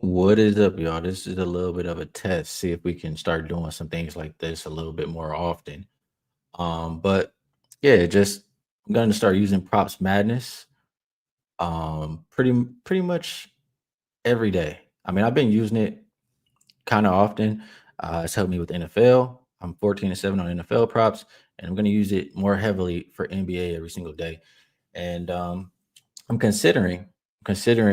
What is up, y'all? This is a little bit of a test. See if we can start doing some things like this a little bit more often. But yeah, just I'm gonna start using props madness. Pretty much every day. I mean, I've been using it kind of often. It's helped me with NFL. I'm 14-7 on NFL props, and I'm gonna use it more heavily for NBA every single day. And I'm considering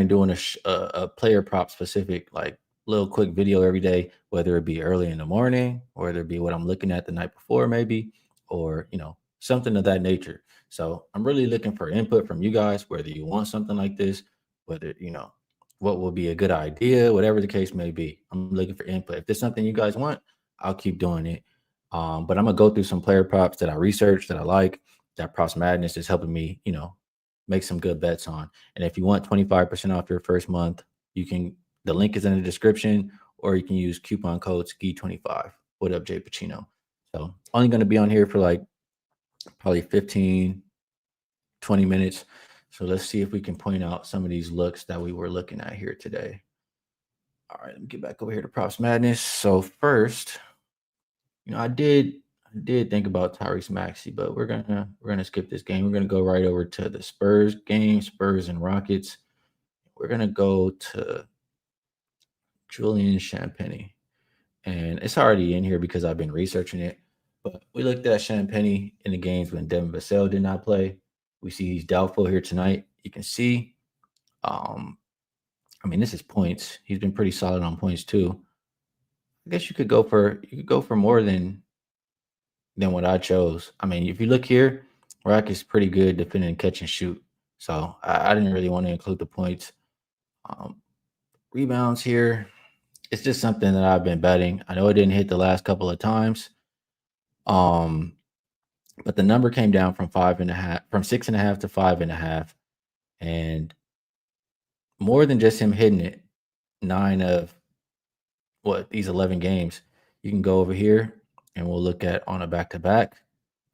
doing a player prop specific like little quick video every day, whether it be early in the morning, or whether it be what I'm looking at the night before, maybe, or something of that nature. So I'm really looking for input from you guys, whether you want something like this, whether what will be a good idea, whatever the case may be. I'm looking for input. If there's something you guys want, I'll keep doing it. But I'm gonna go through some player props that I researched that I like. That Props Madness is helping me, make some good bets on. And if you want 25% off your first month, you can the link is in the description, or you can use coupon code SKEE25. What up, Jay Pacino? So only going to be on here for like probably 15, 20 minutes. So let's see if we can point out some of these looks that we were looking at here today. All right, let me get back over here to Props Madness. So first, I did think about Tyrese Maxey, but we're gonna skip this game. We're gonna go right over to the Spurs game, Spurs and Rockets. We're gonna go to Julian Champagny, and it's already in here because I've been researching it. But we looked at Champagny in the games when Devin Vassell did not play. We see he's doubtful here tonight. You can see, um, I mean, this is points. He's been pretty solid on points too. I guess you could go for more than what I chose. I mean, if you look here, Rock is pretty good defending catch and shoot. So I didn't really want to include the points. Um, Rebounds here, it's just something that I've been betting. I know it didn't hit the last couple of times. Um, but the number came down from 5.5, from 6.5 to 5.5. And more than just him hitting it, nine of these 11 games, you can go over here and we'll look at on a back to back.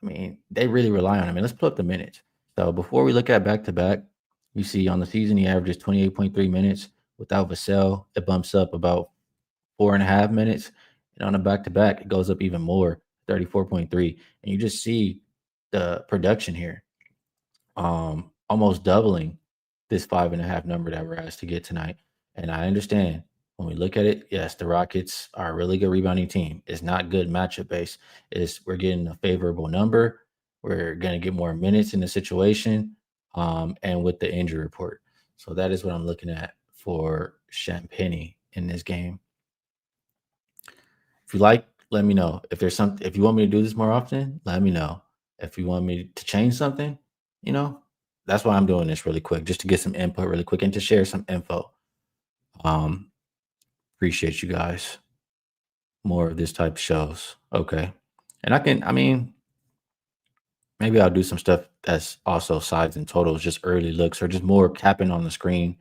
I mean, they really rely on him. I mean, let's pull up the minutes. So before we look at back to back, you see on the season he averages 28.3 minutes. Without Vassell, it bumps up about 4.5 minutes. And on a back to back, it goes up even more, 34.3. And you just see the production here, almost doubling this 5.5 number that we're asked to get tonight. And I understand when we look at it, yes, the Rockets are a really good rebounding team. It's not good matchup based. We're getting a favorable number. We're gonna get more minutes in the situation, and with the injury report. So that is what I'm looking at for Champagny in this game. If you like, let me know. If you want me to do this more often, let me know. If you want me to change something, you know, that's why I'm doing this really quick, just to get some input really quick and to share some info. Um, Appreciate you guys. More of this type of shows. Okay. And I mean, maybe I'll do some stuff that's also sides and totals, just early looks or just more capping on the screen.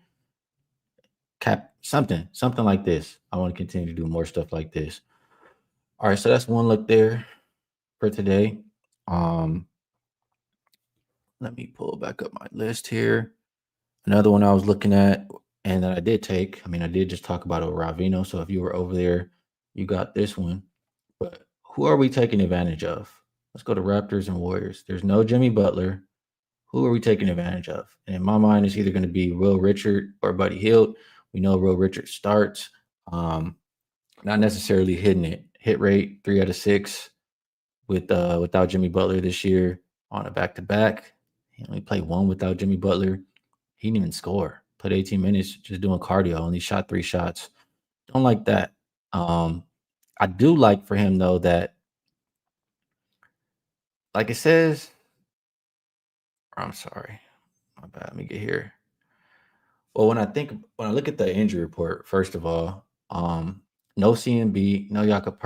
Something like this. I want to continue to do more stuff like this. All right, so that's one look there for today. Um, Let me pull back up my list here. Another one I was looking at and that I did take. I mean, I did just talk about Ravino. So if you were over there, you got this one. But who are we taking advantage of? Let's go to Raptors and Warriors. There's no Jimmy Butler. Who are we taking advantage of? And in my mind, it's either going to be Will Richard or Buddy Hield. We know Will Richard starts. Um, Not necessarily hitting it. Hit rate 3 out of 6 without Jimmy Butler this year on a back to back. He only played one without Jimmy Butler. He didn't even score. Played 18 minutes just doing cardio. Only shot 3 shots. Don't like that. Um, I do like for him though that, like it says, I'm sorry, my bad. Let me get here. Well, when I look at the injury report, first of all, no CMB, no Jakob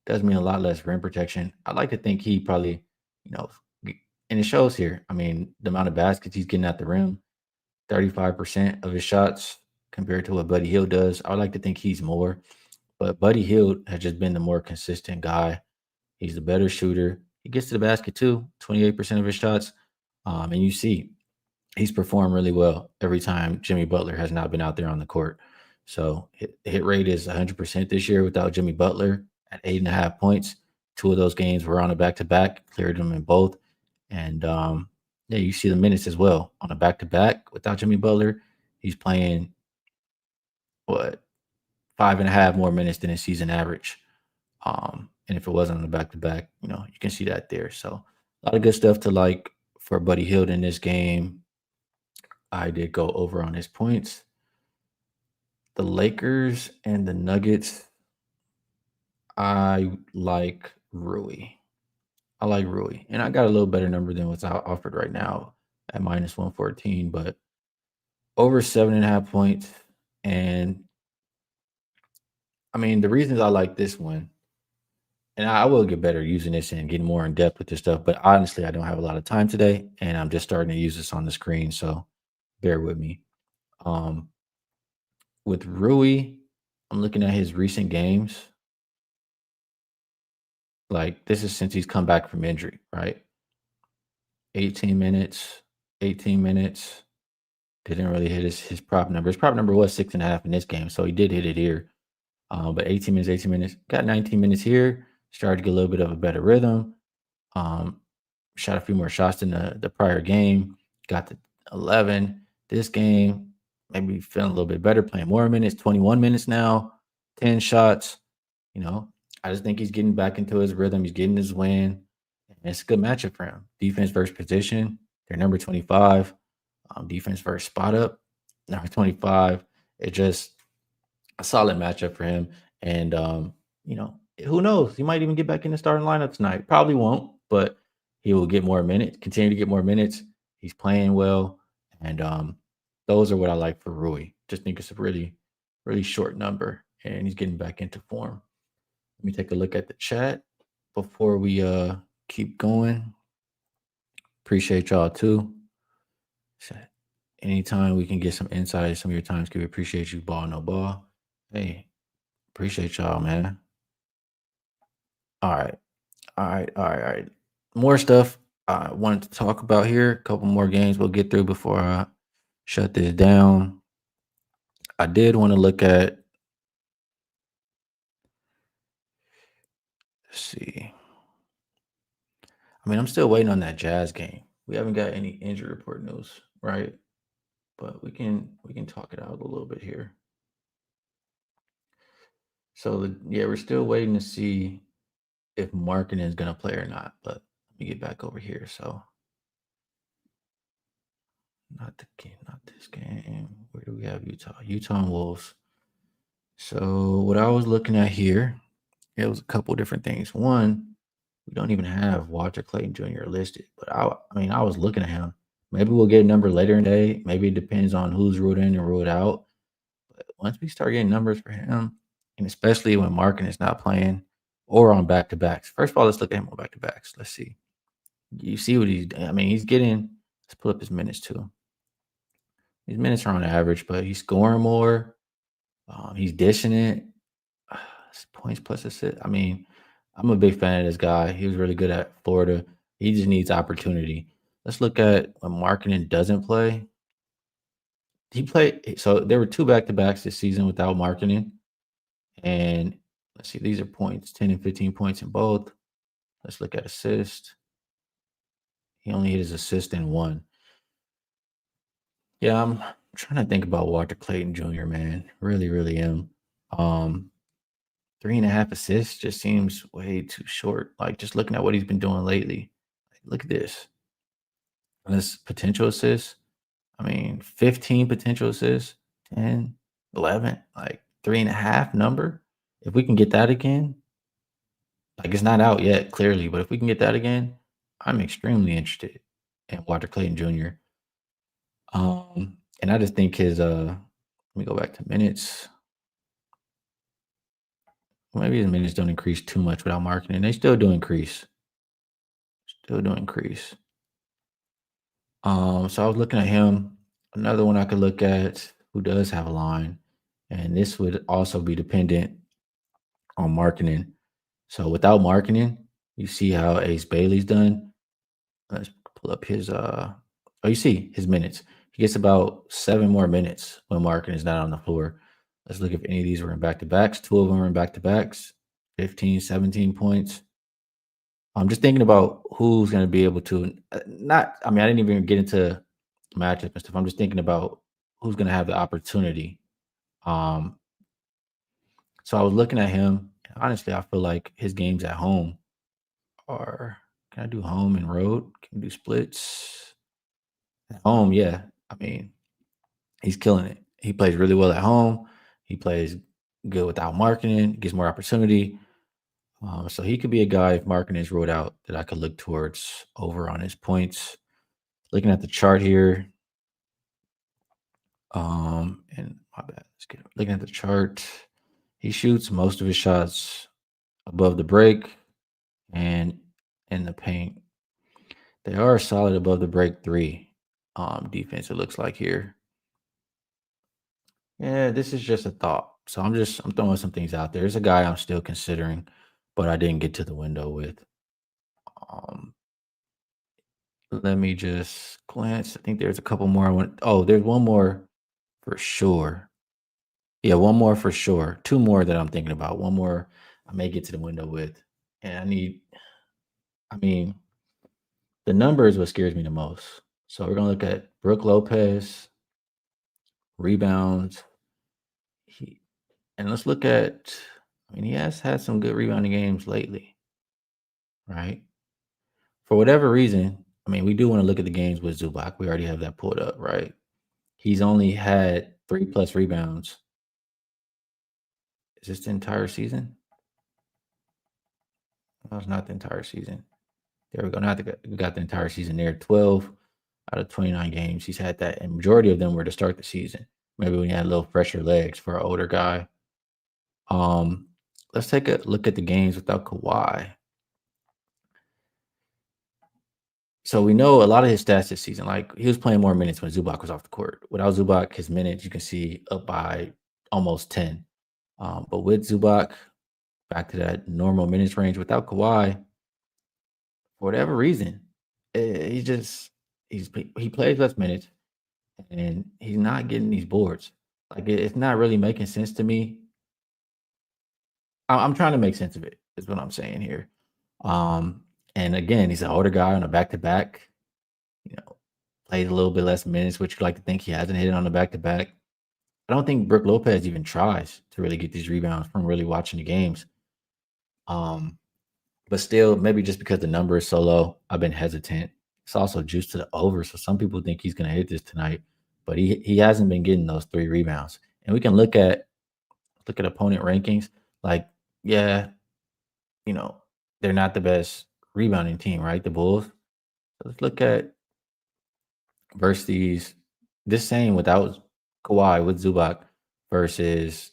does mean a lot less rim protection. I like to think he probably, you know, and it shows here. I mean, the amount of baskets he's getting at the rim, 35% of his shots compared to what Buddy Hield does. I would like to think he's more, but Buddy Hield has just been the more consistent guy. He's the better shooter. He gets to the basket too, 28% of his shots. And you see he's performed really well every time Jimmy Butler has not been out there on the court. So hit rate is 100% this year without Jimmy Butler at 8.5 points. Two of those games were on a back to back, cleared them in both. And yeah, you see the minutes as well on a back to back without Jimmy Butler. He's playing what 5.5 more minutes than his season average. And if it wasn't on the back to back, you can see that there. So a lot of good stuff to like for Buddy Hield in this game. I did go over on his points. The Lakers and the Nuggets, I like Rui. I like Rui. And I got a little better number than what's offered right now at -114, but over 7.5 points. And I mean, the reasons I like this one, and I will get better using this and getting more in depth with this stuff, but honestly, I don't have a lot of time today, and I'm just starting to use this on the screen, so bear with me. Um, with Rui, I'm looking at his recent games. Like this is since he's come back from injury, right? 18 minutes, 18 minutes. Didn't really hit his prop number. His prop number was 6.5 in this game, so he did hit it here. But 18 minutes, got 19 minutes here. Started to get a little bit of a better rhythm. Um, Shot a few more shots than the prior game. Got to 11. This game, maybe feeling a little bit better, playing more minutes, 21 minutes now, 10 shots. I just think he's getting back into his rhythm. He's getting his win. And it's a good matchup for him. Defense versus position. They're number 25. Defense versus spot up, number 25. It just a solid matchup for him. And who knows? He might even get back in the starting lineup tonight. Probably won't, but he will get more minutes, continue to get more minutes. He's playing well. And those are what I like for Rui. Just think it's a really, really short number. And he's getting back into form. Let me take a look at the chat before we keep going. Appreciate y'all too. Anytime we can get some insight, some of your time, Skee, we appreciate you. Ball, no ball. Hey, appreciate y'all, man. All right. All right. All right. All right. More stuff I wanted to talk about here. A couple more games we'll get through before I shut this down. I did want to look at, let's see. I mean, I'm still waiting on that Jazz game. We haven't got any injury report news, right? But we can talk it out a little bit here. So yeah, we're still waiting to see if Markin is gonna play or not. But let me get back over here. So not the game, not this game. Where do we have Utah? Utah and Wolves. So what I was looking at here, it was a couple different things. One, we don't even have Walter Clayton Jr. listed, but I mean, I was looking at him. Maybe we'll get a number later in the day. Maybe it depends on who's ruled in and ruled out. But once we start getting numbers for him, and especially when Markin is not playing or on back to backs. First of all, let's look at him on back to backs. Let's see. You see what he's getting. Let's pull up his minutes too. His minutes are on average, but he's scoring more. He's dishing it. Points plus assists. I mean, I'm a big fan of this guy. He was really good at Florida. He just needs opportunity. Let's look at when Markkanen doesn't play. He played. So there were two back-to-backs this season without Markkanen. And let's see, these are points, 10 and 15 points in both. Let's look at assist. He only hit his assist in one. Yeah, I'm trying to think about Walter Clayton Jr., man. Really, really am. 3.5 assists just seems way too short. Like just looking at what he's been doing lately. Look at this. And this potential assists. I mean, 15 potential assists, 10, 11, like 3.5 number. If we can get that again, like it's not out yet, clearly, but if we can get that again, I'm extremely interested in Walter Clayton Jr. And I just think his let me go back to minutes. Maybe his minutes don't increase too much without Markkanen. They still do increase. Still do increase. So I was looking at him. Another one I could look at who does have a line, and this would also be dependent on Markkanen. So without Markkanen, you see how Ace Bailey's done. Let's pull up his you see his minutes. He gets about 7 more minutes when Markkanen is not on the floor. Let's look if any of these were in back-to-backs. 2 of them were in back-to-backs, 15, 17 points. I'm just thinking about who's going to be able to not. I mean, I didn't even get into matchup and stuff. I'm just thinking about who's going to have the opportunity. Um, so I was looking at him. Honestly, I feel like his games at home are. Can I do home and road? Can we do splits? At home, yeah. I mean, he's killing it. He plays really well at home. He plays good without marketing. Gets more opportunity. So he could be a guy if marketing is ruled out that I could look towards over on his points. Looking at the chart here, and my bad. Looking at the chart, he shoots most of his shots above the break and in the paint. They are solid above the break three defense. It looks like here. Yeah, this is just a thought. So I'm throwing some things out there. There's a guy I'm still considering, but I didn't get to the window with. Um, Let me just glance. I think there's a couple more I want. Oh, there's one more for sure. Yeah, one more for sure. Two more that I'm thinking about. One more I may get to the window with. And I mean, the number is what scares me the most. So we're gonna look at Brooke Lopez, rebounds. And let's look at, I mean, he has had some good rebounding games lately, right? For whatever reason, I mean, we do want to look at the games with Zubac. We already have that pulled up, right? He's only had 3+ rebounds. Is this the entire season? No, it's not the entire season. There we go. Now we got the entire season there. 12 out of 29 games. He's had that. And majority of them were to start the season. Maybe when he had a little fresher legs for an older guy. Let's take a look at the games without Kawhi. So we know a lot of his stats this season. Like he was playing more minutes when Zubac was off the court. Without Zubac, his minutes you can see up by almost 10. But with Zubac, back to that normal minutes range. Without Kawhi, for whatever reason, he plays less minutes and he's not getting these boards. Like it's not really making sense to me. I'm trying to make sense of it. Is what I'm saying here. And again, he's an older guy on a back to back. You know, plays a little bit less minutes, which you like to think he hasn't hit it on the back to back. I don't think Brooke Lopez even tries to really get these rebounds from really watching the games. But still, maybe just because the number is so low, I've been hesitant. It's also juiced to the over, so some people think he's going to hit this tonight, but he hasn't been getting those 3 rebounds. And we can look at opponent rankings. Like, yeah, they're not the best rebounding team, right? The Bulls. So let's look at versus this same without Kawhi with Zubac versus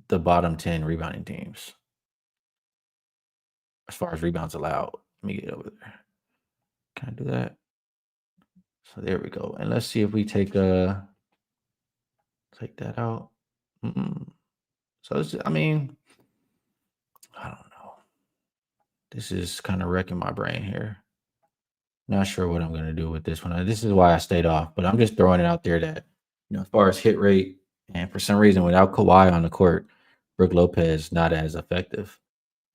the bottom 10 rebounding teams as far as rebounds allowed. Let me get over there. Can I do that? So there we go. And let's see if we take that out. So it's, I mean, I don't know. This is kind of wrecking my brain here. Not sure what I'm going to do with this one. This is why I stayed off, but I'm just throwing it out there that, as far as hit rate, and for some reason, without Kawhi on the court, Brooke Lopez not as effective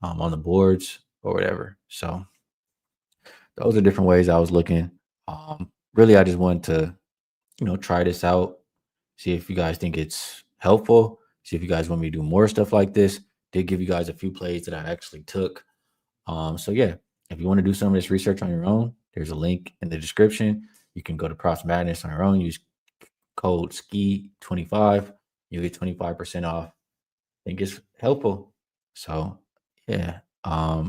on the boards or whatever. So those are different ways I was looking. Really, I just wanted to, try this out, see if you guys think it's helpful, see if you guys want me to do more stuff like this. Did give you guys a few plays that I actually took. So yeah, if you want to do some of this research on your own, there's a link in the description. You can go to Props Madness on your own. Use code Skee25. You get 25% off. I think it's helpful. So yeah,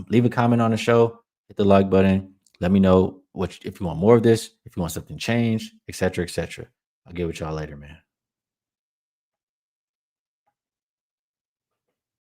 leave a comment on the show. Hit the like button. Let me know if you want more of this, if you want something changed, etc., etc. I'll get with y'all later, man.